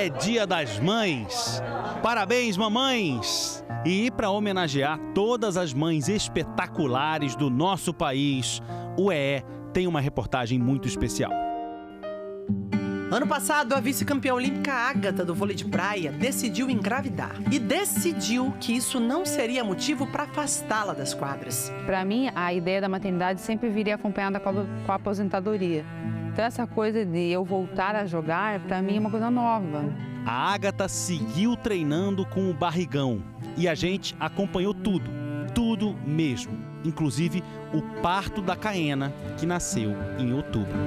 é Dia das Mães. Parabéns, mamães! E para homenagear todas as mães espetaculares do nosso país, o EE tem uma reportagem muito especial. Ano passado, a vice-campeã olímpica Ágata do vôlei de praia decidiu engravidar. E decidiu que isso não seria motivo para afastá-la das quadras. Para mim, a ideia da maternidade sempre viria acompanhada com a aposentadoria. Então, essa coisa de eu voltar a jogar, para mim, é uma coisa nova. A Ágata seguiu treinando com o barrigão. E a gente acompanhou tudo mesmo. Inclusive o parto da Caena, que nasceu em outubro.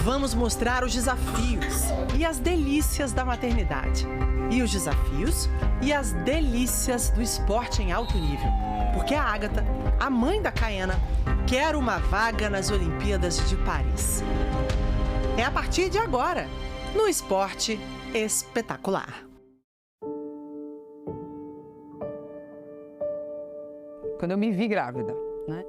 Vamos mostrar os desafios e as delícias da maternidade. E os desafios e as delícias do esporte em alto nível. Porque a Ágata, a mãe da Caena, quer uma vaga nas Olimpíadas de Paris. É a partir de agora, no Esporte Espetacular. Quando eu me vi grávida, né?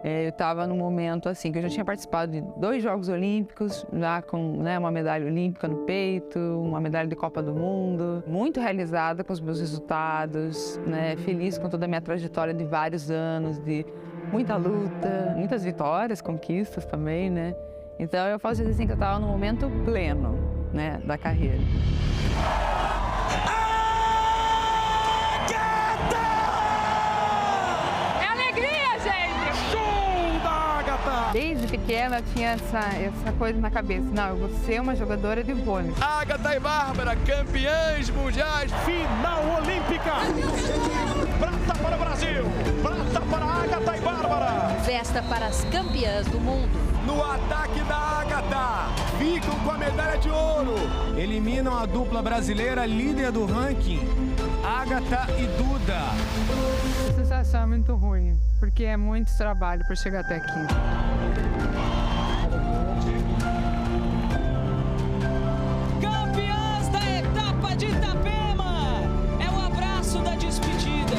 Eu estava num momento assim, que eu já tinha participado de 2 Jogos Olímpicos, já com uma medalha olímpica no peito, uma medalha de Copa do Mundo, muito realizada com os meus resultados, né? Feliz com toda a minha trajetória de vários anos, de muita luta, muitas vitórias, conquistas também, né? Então eu posso dizer assim que eu estava num momento pleno, né, da carreira. Desde pequena tinha essa coisa na cabeça. Não, eu vou ser uma jogadora de vôlei. Ágata e Bárbara, campeãs mundiais. Final olímpica. Prata para o Brasil. Prata para Ágata e Bárbara. Festa para as campeãs do mundo. No ataque da Ágata, ficam com a medalha de ouro. Eliminam a dupla brasileira líder do ranking, Ágata e Duda. A sensação é muito ruim, porque é muito trabalho para chegar até aqui. Campeãs da etapa de Itapema! É o abraço da despedida.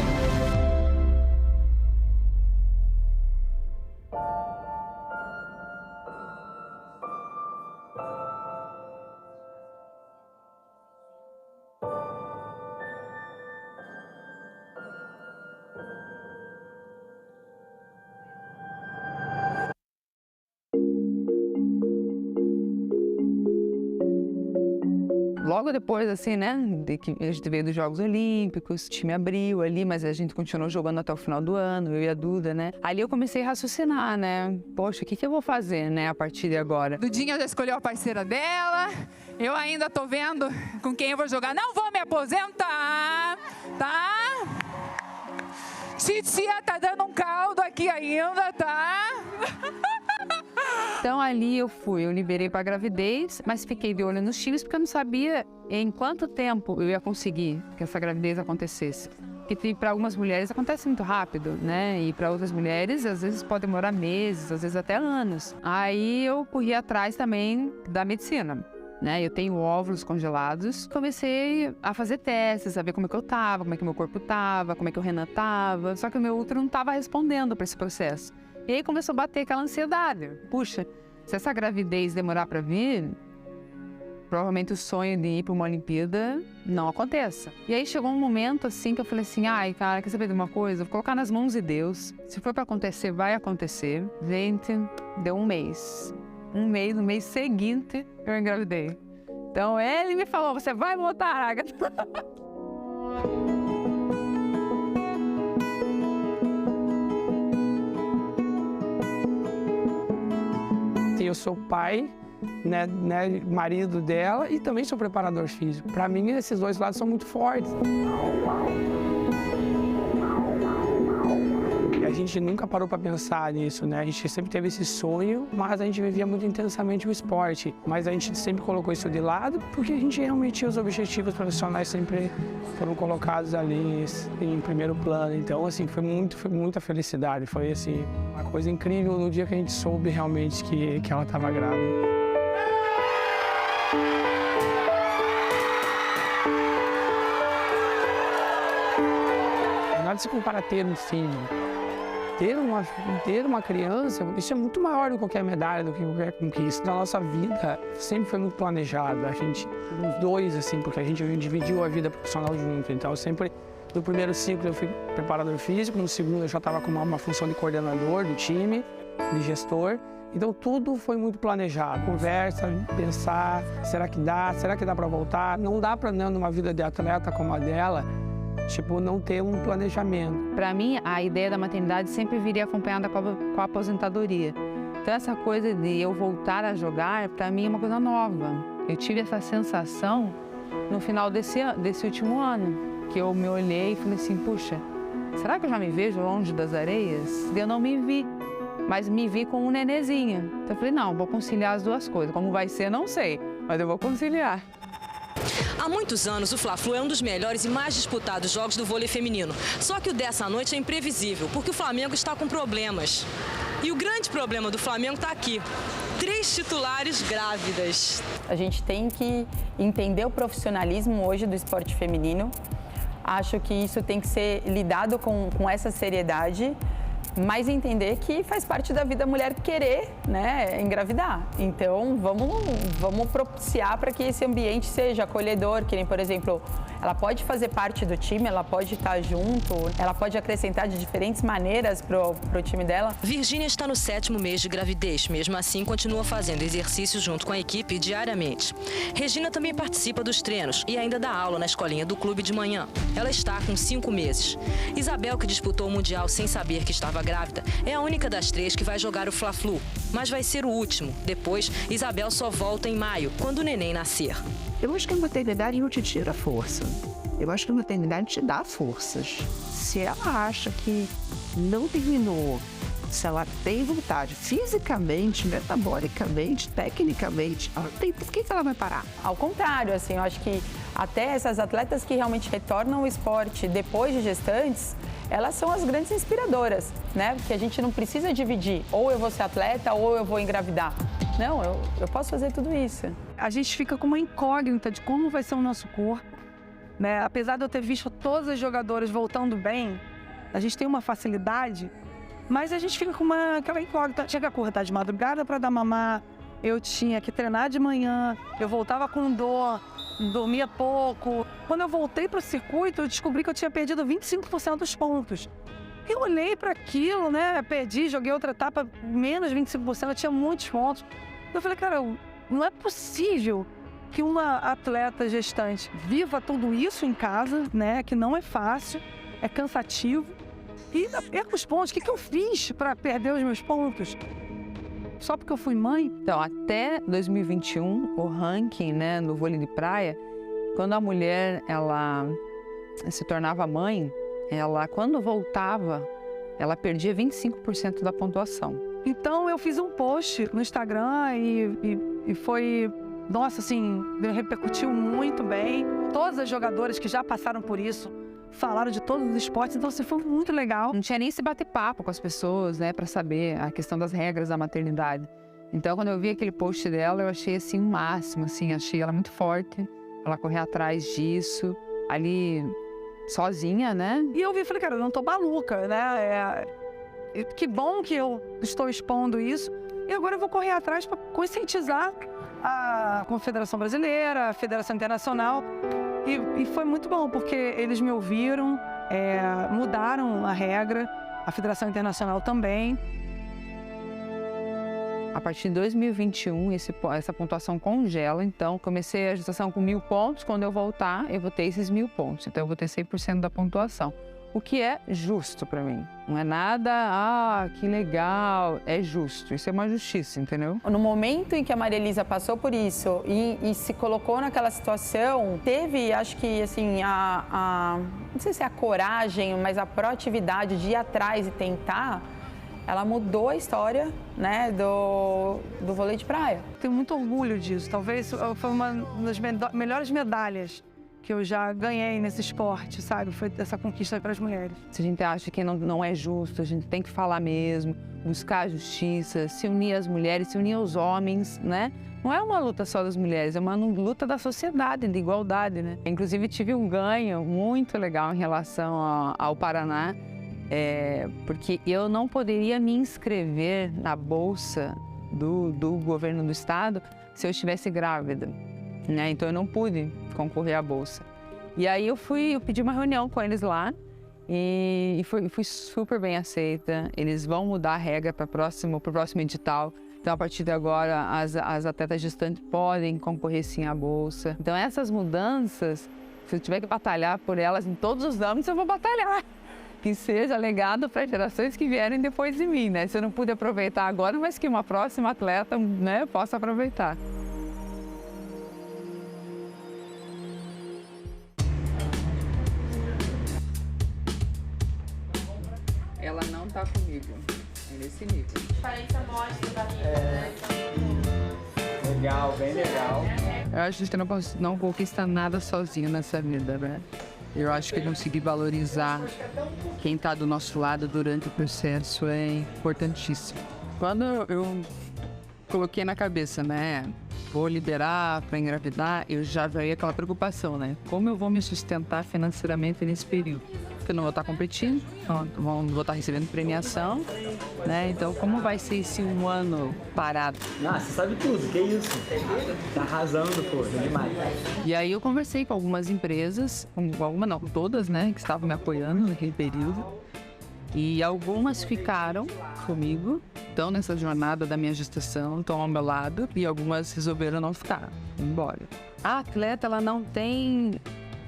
Logo depois, assim, né, de que a gente veio dos Jogos Olímpicos, o time abriu ali, mas a gente continuou jogando até o final do ano, eu e a Duda, né? Ali eu comecei a raciocinar, né? Poxa, o que eu vou fazer, né, a partir de agora? Dudinha já escolheu a parceira dela, eu ainda tô vendo com quem eu vou jogar. Não vou me aposentar, tá? Titia tá dando um caldo aqui ainda, tá? Então ali eu liberei para a gravidez, mas fiquei de olho nos times porque eu não sabia em quanto tempo eu ia conseguir que essa gravidez acontecesse. Porque para algumas mulheres acontece muito rápido, né? E para outras mulheres às vezes pode demorar meses, às vezes até anos. Aí eu corri atrás também da medicina, né? Eu tenho óvulos congelados. Comecei a fazer testes, a ver como é que eu tava, como é que meu corpo tava, como é que o Renan tava. Só que o meu útero não tava respondendo para esse processo. E aí começou a bater aquela ansiedade. Puxa, se essa gravidez demorar para vir, provavelmente o sonho de ir para uma Olimpíada não aconteça. E aí chegou um momento assim que eu falei assim, ai, cara, quer saber de uma coisa? Vou colocar nas mãos de Deus. Se for para acontecer, vai acontecer. Gente, deu um mês. No mês seguinte, eu engravidei. Então ele me falou, você vai voltar, Ágata. Eu sou pai, né, marido dela e também sou preparador físico. Para mim, esses dois lados são muito fortes. A gente nunca parou para pensar nisso, né? A gente sempre teve esse sonho, mas a gente vivia muito intensamente o esporte. Mas a gente sempre colocou isso de lado porque a gente realmente os objetivos profissionais sempre foram colocados ali em primeiro plano. Então, assim, foi muita felicidade. Foi, assim, uma coisa incrível no dia que a gente soube realmente que ela estava grávida. Nada se compara a ter um filho. ter uma criança, isso é muito maior do que qualquer medalha, do que qualquer conquista. Na nossa vida, sempre foi muito planejado. A gente, os dois, assim, porque a gente dividiu a vida profissional junto. Então, sempre, no primeiro ciclo, eu fui preparador físico, no segundo, eu já estava com uma função de coordenador do time, de gestor. Então, tudo foi muito planejado. Conversa, pensar, será que dá para voltar? Não dá para, numa vida de atleta como a dela, não ter um planejamento. Para mim, a ideia da maternidade sempre viria acompanhada com a aposentadoria. Então, essa coisa de eu voltar a jogar, para mim, é uma coisa nova. Eu tive essa sensação no final desse último ano, que eu me olhei e falei assim, puxa, será que eu já me vejo longe das areias? Eu não me vi, mas me vi com um nenezinho. Então, eu falei, não, vou conciliar as duas coisas. Como vai ser, não sei, mas eu vou conciliar. Há muitos anos, o Fla-Flu é um dos melhores e mais disputados jogos do vôlei feminino. Só que o dessa noite é imprevisível, porque o Flamengo está com problemas. E o grande problema do Flamengo está aqui. 3 titulares grávidas. A gente tem que entender o profissionalismo hoje do esporte feminino. Acho que isso tem que ser lidado com essa seriedade, mas entender que faz parte da vida da mulher querer, né, engravidar. Então, vamos propiciar para que esse ambiente seja acolhedor, que nem, por exemplo, ela pode fazer parte do time, ela pode estar junto, ela pode acrescentar de diferentes maneiras pro time dela. Virgínia está no 7º mês de gravidez, mesmo assim continua fazendo exercícios junto com a equipe diariamente. Regina também participa dos treinos e ainda dá aula na escolinha do clube de manhã. Ela está com 5 meses. Isabel, que disputou o Mundial sem saber que estava grávida, é a única das 3 que vai jogar o Fla-Flu, mas vai ser o último. Depois, Isabel só volta em maio, quando o neném nascer. Eu acho que a maternidade não te tira força. Eu acho que a maternidade te dá forças. Se ela acha que não terminou, se ela tem vontade fisicamente, metabolicamente, tecnicamente, ela tem, por que ela vai parar? Ao contrário, assim, eu acho que até essas atletas que realmente retornam ao esporte depois de gestantes, elas são as grandes inspiradoras, né? Porque a gente não precisa dividir, ou eu vou ser atleta ou eu vou engravidar. Não, eu posso fazer tudo isso. A gente fica com uma incógnita de como vai ser o nosso corpo, né? Apesar de eu ter visto todas as jogadoras voltando bem, a gente tem uma facilidade, mas a gente fica com aquela incógnita. Tinha que acordar de madrugada para dar mamar, eu tinha que treinar de manhã, eu voltava com dor, dormia pouco. Quando eu voltei para o circuito, eu descobri que eu tinha perdido 25% dos pontos. Eu olhei para aquilo, né? Perdi, joguei outra etapa, menos 25%, eu tinha muitos pontos. Eu falei, cara, não é possível que uma atleta gestante viva tudo isso em casa, né? Que não é fácil, é cansativo. E perca os pontos. O que eu fiz para perder os meus pontos? Só porque eu fui mãe? Então, até 2021, o ranking, né, no vôlei de praia, quando a mulher ela se tornava mãe, ela, quando voltava, ela perdia 25% da pontuação. Então, eu fiz um post no Instagram e foi, nossa, assim, repercutiu muito bem. Todas as jogadoras que já passaram por isso falaram de todos os esportes, então assim, foi muito legal. Não tinha nem esse bate-papo com as pessoas, né, para saber a questão das regras da maternidade. Então, quando eu vi aquele post dela, eu achei assim o máximo, assim, achei ela muito forte, ela correr atrás disso, ali sozinha, né? E eu vi e falei, cara, eu não tô maluca, né? Que bom que eu estou expondo isso. E agora eu vou correr atrás para conscientizar a Confederação Brasileira, a Federação Internacional. E foi muito bom, porque eles me ouviram, mudaram a regra, a Federação Internacional também. A partir de 2021, essa pontuação congela, então comecei a gestação com 1.000 pontos, quando eu voltar, eu vou ter esses 1.000 pontos, então eu vou ter 100% da pontuação. O que é justo para mim. Não é nada, que legal, é justo. Isso é uma justiça, entendeu? No momento em que a Maria Elisa passou por isso e se colocou naquela situação, teve, acho que, assim, não sei se é a coragem, mas a proatividade de ir atrás e tentar, ela mudou a história, né, do vôlei de praia. Tenho muito orgulho disso. Talvez foi uma das melhores medalhas que eu já ganhei nesse esporte, sabe? Foi essa conquista para as mulheres. Se a gente acha que não é justo, a gente tem que falar mesmo, buscar a justiça, se unir às mulheres, se unir aos homens, né? Não é uma luta só das mulheres, é uma luta da sociedade, de igualdade, né? Inclusive, tive um ganho muito legal em relação ao Paraná, porque eu não poderia me inscrever na bolsa do governo do estado se eu estivesse grávida, né? Então eu não pude concorrer à bolsa. E aí eu pedi uma reunião com eles lá e fui super bem aceita. Eles vão mudar a regra para o próximo edital. Então, a partir de agora, as atletas gestantes podem concorrer sim à bolsa. Então, essas mudanças, se eu tiver que batalhar por elas em todos os âmbitos, eu vou batalhar. Que seja legado para as gerações que vierem depois de mim, né? Se eu não pude aproveitar agora, mas que uma próxima atleta, né, possa aproveitar. Ela não tá comigo, é nesse nível. Diferença mostra da vida, né? Legal, bem legal. Eu acho que você não conquista nada sozinho nessa vida, né? Eu acho que conseguir valorizar quem está do nosso lado durante o processo é importantíssimo. Quando eu coloquei na cabeça, né, vou liberar para engravidar, eu já veio aquela preocupação, né? Como eu vou me sustentar financeiramente nesse período? Porque eu não vou estar competindo, não vou estar recebendo premiação, né? Então, como vai ser esse um ano parado? Ah, você sabe tudo, que isso? Tá arrasando, pô, é demais. E aí eu conversei com algumas empresas, com todas, né, que estavam me apoiando naquele período. E algumas ficaram comigo, estão nessa jornada da minha gestação, estão ao meu lado, e algumas resolveram não ficar, ir embora. A atleta, ela não tem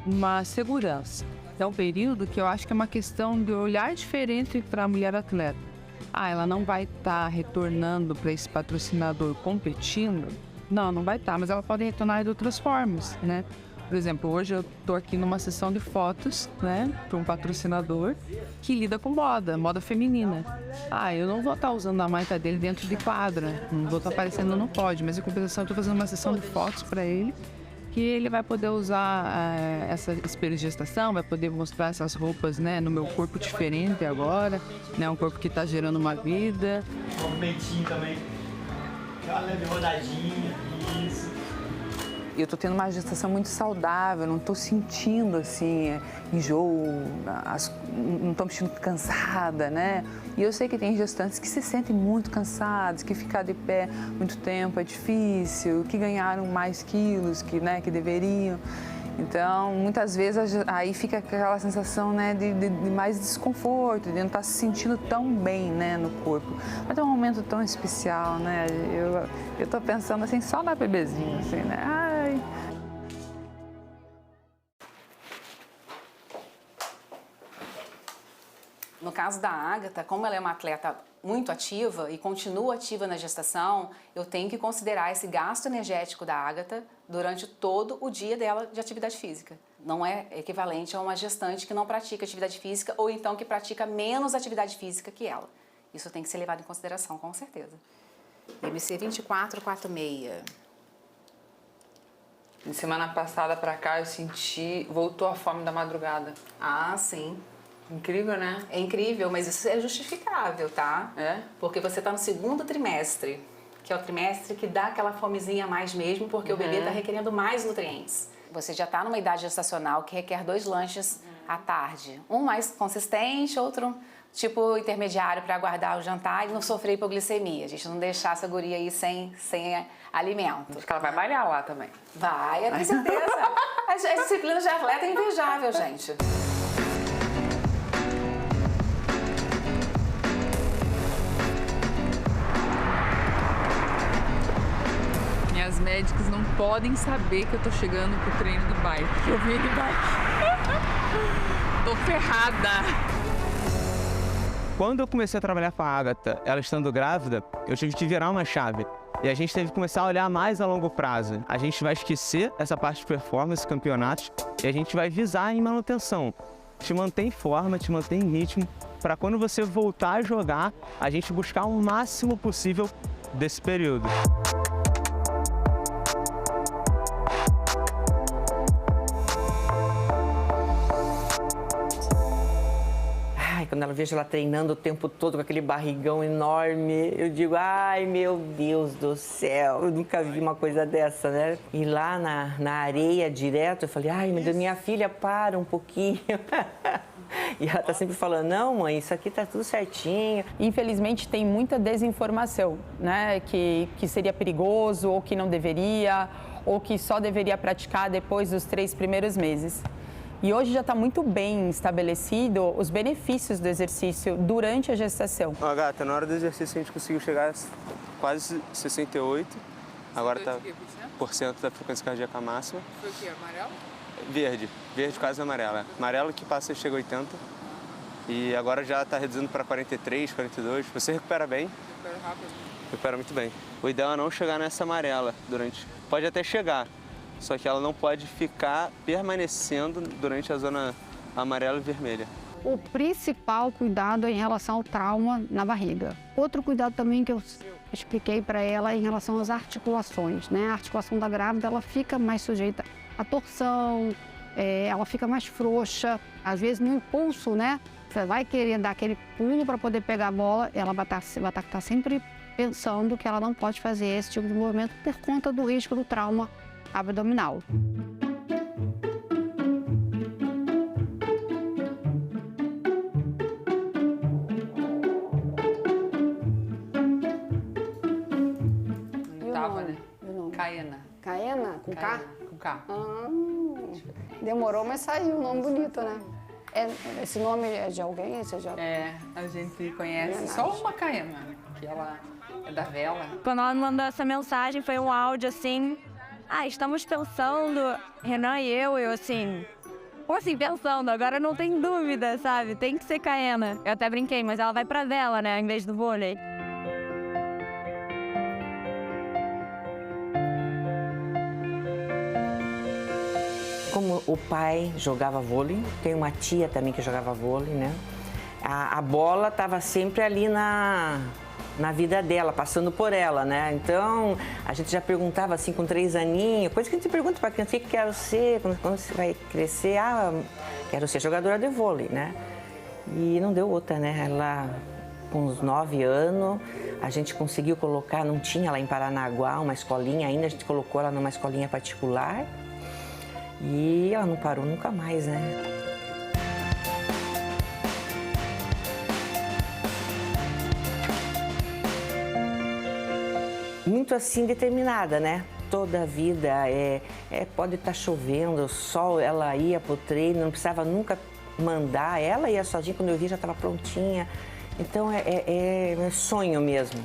uma segurança. É um período que eu acho que é uma questão de olhar diferente para a mulher atleta. Ela não vai estar retornando para esse patrocinador competindo? Não vai estar, mas ela pode retornar de outras formas, né? Por exemplo, hoje eu estou aqui numa sessão de fotos, né, para um patrocinador que lida com moda feminina. Eu não vou estar usando a marca dele dentro de quadra, não vou estar aparecendo no pódio, mas em compensação eu estou fazendo uma sessão de fotos para ele, que ele vai poder usar essa espelho de gestação, vai poder mostrar essas roupas, né, no meu corpo diferente agora, né, um corpo que está gerando uma vida. Um movimentinho também, aquela leve rodadinha, isso. Eu tô tendo uma gestação muito saudável, não tô sentindo, assim, enjoo, não tô me sentindo cansada, né? E eu sei que tem gestantes que se sentem muito cansadas, que ficar de pé muito tempo é difícil, que ganharam mais quilos que deveriam. Então, muitas vezes, aí fica aquela sensação, né, de mais desconforto, de não estar se sentindo tão bem, né, no corpo. Mas é um momento tão especial, né? Eu tô pensando, assim, só na bebezinha, assim, né? Ai. No caso da Ágata, como ela é uma atleta muito ativa e continua ativa na gestação, eu tenho que considerar esse gasto energético da Ágata durante todo o dia dela de atividade física. Não é equivalente a uma gestante que não pratica atividade física ou então que pratica menos atividade física que ela. Isso tem que ser levado em consideração, com certeza. IMC 2446. De semana passada pra cá eu senti, voltou a fome da madrugada. Ah, sim. Incrível, né? É incrível, mas isso é justificável, tá? Porque você tá no segundo trimestre, que é o trimestre que dá aquela fomezinha a mais mesmo, porque o bebê tá requerendo mais nutrientes. Você já tá numa idade gestacional que requer 2 lanches à tarde. Um mais consistente, outro tipo intermediário para aguardar o jantar e não sofrer hipoglicemia. A gente não deixar essa guria aí sem alimento. Acho que ela vai malhar lá também. Vai, eu tenho certeza. As disciplinas de atleta é invejável, gente. Minhas médicas não podem saber que eu tô chegando pro treino de bike. Eu vim de bike. Tô ferrada. Quando eu comecei a trabalhar com a Ágata, ela estando grávida, eu tive que virar uma chave. E a gente teve que começar a olhar mais a longo prazo. A gente vai esquecer essa parte de performance, campeonatos, e a gente vai visar em manutenção. Te mantém em forma, te mantém em ritmo, para quando você voltar a jogar, a gente buscar o máximo possível desse período. Quando ela vejo ela treinando o tempo todo com aquele barrigão enorme, eu digo, ai meu Deus do céu, eu nunca vi uma coisa dessa, né? E lá na areia direto, eu falei, ai meu Deus, minha filha, para um pouquinho. E ela tá sempre falando, não, mãe, isso aqui tá tudo certinho. Infelizmente, tem muita desinformação, né? Que seria perigoso, ou que não deveria, ou que só deveria praticar depois dos 3 primeiros meses. E hoje já está muito bem estabelecido os benefícios do exercício durante a gestação. Ó, gata, na hora do exercício a gente conseguiu chegar a quase 68. Agora tá % da frequência cardíaca máxima. Foi o quê? Amarelo? Verde quase amarela. Amarelo que passa e chega a 80. E agora já está reduzindo para 43, 42. Você recupera bem? Recupera rápido. Recupera muito bem. O ideal é não chegar nessa amarela durante... Pode até chegar, só que ela não pode ficar permanecendo durante a zona amarela e vermelha. O principal cuidado é em relação ao trauma na barriga. Outro cuidado também que eu expliquei para ela é em relação às articulações, né? A articulação da grávida, ela fica mais sujeita à torção, ela fica mais frouxa. Às vezes, no impulso, né? Você vai querer dar aquele pulo para poder pegar a bola, ela vai estar sempre pensando que ela não pode fazer esse tipo de movimento por conta do risco do trauma abdominal. Tava, né? Caena. Caena? Com K? Com K. Demorou, mas saiu. Um nome bonito, né? Esse nome é de alguém? A gente conhece só uma Caena, que ela é da Vela. Quando ela me mandou essa mensagem, foi um áudio assim... estamos pensando, Renan e eu assim... Ou assim, pensando, agora não tem dúvida, sabe? Tem que ser Caena. Eu até brinquei, mas ela vai pra Vela, né? Em vez do vôlei. Como o pai jogava vôlei, tem uma tia também que jogava vôlei, né? A bola estava sempre ali na vida dela, passando por ela, né? Então, a gente já perguntava assim com 3 aninhos, coisa que a gente pergunta para criança, o que quero ser, quando você vai crescer? Quero ser jogadora de vôlei, né? E não deu outra, né? Ela, com uns 9 anos, a gente conseguiu colocar, não tinha lá em Paranaguá uma escolinha ainda, a gente colocou ela numa escolinha particular e ela não parou nunca mais, né? Muito assim determinada, né? Toda a vida, pode estar chovendo, o sol, ela ia pro treino, não precisava nunca mandar, ela ia sozinha, quando eu vi já estava prontinha. Então é sonho mesmo,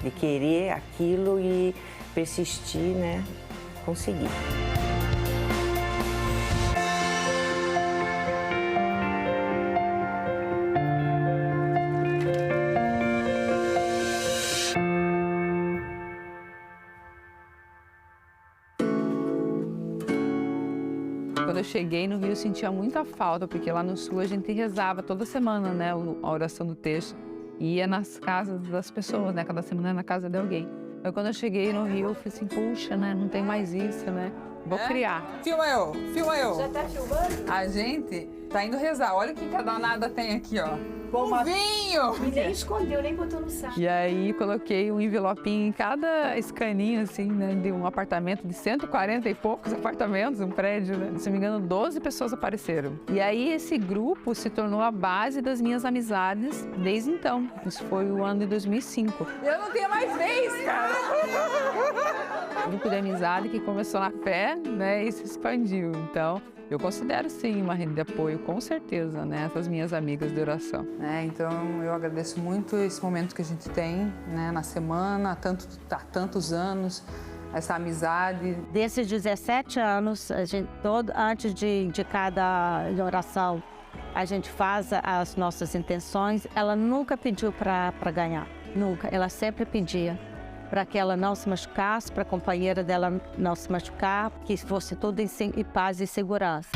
de querer aquilo e persistir, né? Conseguir. Quando eu cheguei no Rio, eu sentia muita falta, porque lá no Sul a gente rezava toda semana, né, a oração do texto. E ia nas casas das pessoas, né, cada semana ia na casa de alguém. Então, quando eu cheguei no Rio, eu falei assim, puxa, né, não tem mais isso, né, vou criar. Filma eu. Já tá filmando? A gente tá indo rezar, olha o que a danada tem aqui, ó. Um vinho! E nem escondeu, nem botou no saco. E aí coloquei um envelopinho em cada escaninho, assim, né, de um apartamento de 140 e poucos apartamentos, um prédio, né? Se não me engano, 12 pessoas apareceram. E aí esse grupo se tornou a base das minhas amizades desde então. Isso foi o ano de 2005. Eu não tenho mais vez, cara! Um grupo de amizade que começou na fé, né, e se expandiu. Então, eu considero sim uma rede de apoio, com certeza, né, essas minhas amigas de oração. Então, eu agradeço muito esse momento que a gente tem, né, na semana, há tantos anos, essa amizade. Desses 17 anos, antes de cada oração, a gente faz as nossas intenções. Ela nunca pediu para ganhar, nunca. Ela sempre pedia para que ela não se machucasse, para a companheira dela não se machucar, que fosse tudo em paz e segurança.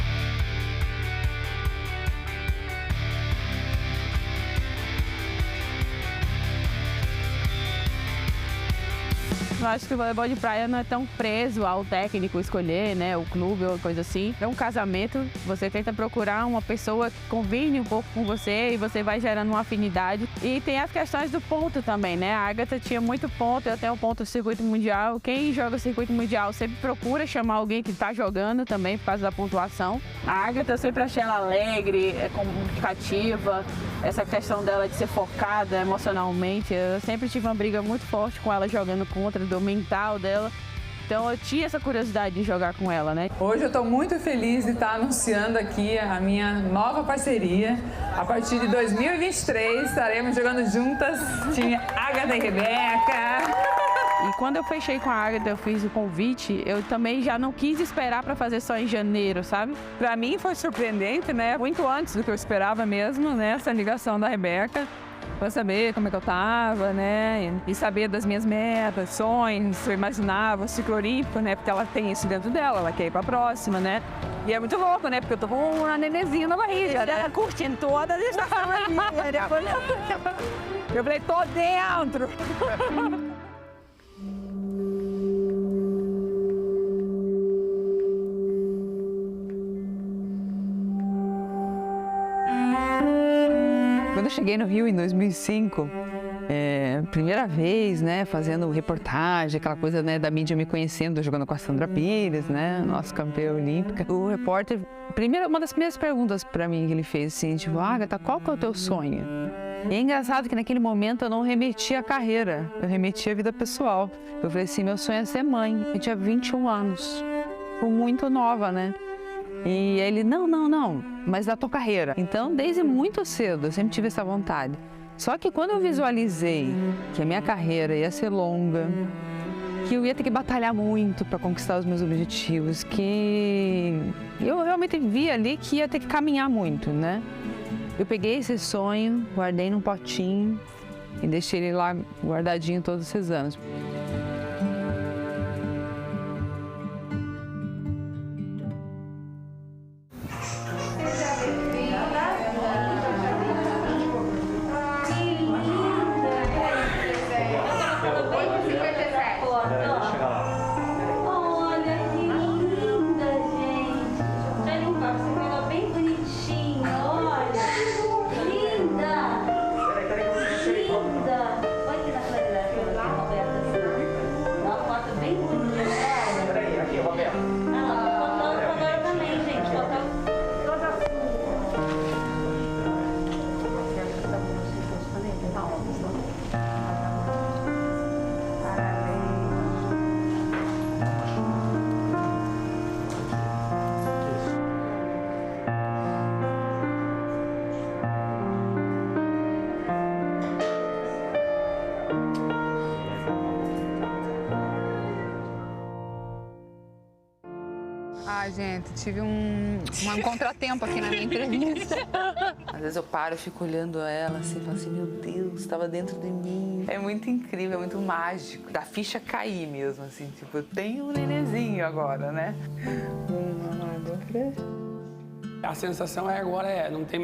eu acho que o voleibol de praia não é tão preso ao técnico escolher, né, o clube ou coisa assim. É um casamento, você tenta procurar uma pessoa que combine um pouco com você e você vai gerando uma afinidade. E tem as questões do ponto também, né? A Agatha tinha muito ponto, eu tenho um ponto do circuito mundial. Quem joga o circuito mundial sempre procura chamar alguém que está jogando também por causa da pontuação. A Agatha, eu sempre achei ela alegre, comunicativa, essa questão dela de ser focada emocionalmente. Eu sempre tive uma briga muito forte com ela jogando contra, do mental dela. Então eu tinha essa curiosidade de jogar com ela, né? Hoje eu estou muito feliz de estar anunciando aqui a minha nova parceria. A partir de 2023 estaremos jogando juntas, time Agatha e Rebeca. E quando eu fechei com a Agatha, eu fiz o convite, eu também já não quis esperar para fazer só em janeiro, sabe? Para mim foi surpreendente, né? Muito antes do que eu esperava mesmo, né? Essa ligação da Rebeca. Pra saber como é que eu tava, né? E saber das minhas metas, sonhos, eu imaginava o ciclo olímpico, né? Porque ela tem isso dentro dela, ela quer ir pra próxima, né? E é muito louco, né? Porque eu tô com uma nenenzinha na barriga, né? Curtindo todas as estações. Eu falei, tô dentro! Quando eu cheguei no Rio em 2005, primeira vez, né, fazendo reportagem, aquela coisa, né, da mídia me conhecendo, jogando com a Sandra Pires, né, nossa campeã olímpica. O repórter, uma das primeiras perguntas para mim que ele fez, assim, tipo, Agatha, qual que é o teu sonho? E é engraçado que naquele momento eu não remeti a carreira, eu remeti a vida pessoal. Eu falei assim, meu sonho é ser mãe. Eu tinha 21 anos, muito nova, né? E ele, não, mas da tua carreira. Então, desde muito cedo, eu sempre tive essa vontade. Só que quando eu visualizei que a minha carreira ia ser longa, que eu ia ter que batalhar muito para conquistar os meus objetivos, que eu realmente vi ali que ia ter que caminhar muito, né? Eu peguei esse sonho, guardei num potinho e deixei ele lá guardadinho todos esses anos. Ai, gente, tive um contratempo aqui na minha entrevista. Às vezes eu paro e fico olhando ela assim, falo assim, meu Deus, estava dentro de mim. É muito incrível, é muito mágico. Da ficha cair mesmo, assim, tipo, eu tenho um nenenzinho agora, né? A sensação agora não tem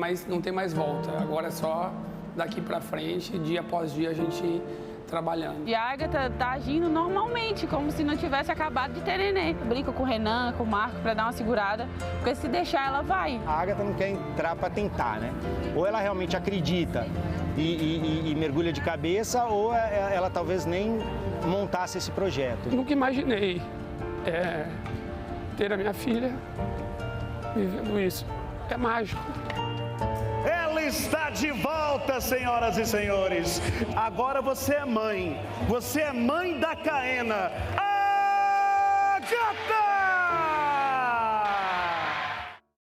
mais volta. Agora é só daqui pra frente, dia após dia, a gente trabalhando. E a Agatha tá agindo normalmente, como se não tivesse acabado de ter neném. Eu brinco com o Renan, com o Marco, para dar uma segurada, porque se deixar ela vai. A Agatha não quer entrar para tentar, né? Ou ela realmente acredita e mergulha de cabeça, ou ela talvez nem montasse esse projeto. Nunca imaginei ter a minha filha vivendo isso. É mágico. Ela está de volta, senhoras e senhores. Agora você é mãe. Você é mãe da Caena. Agatha!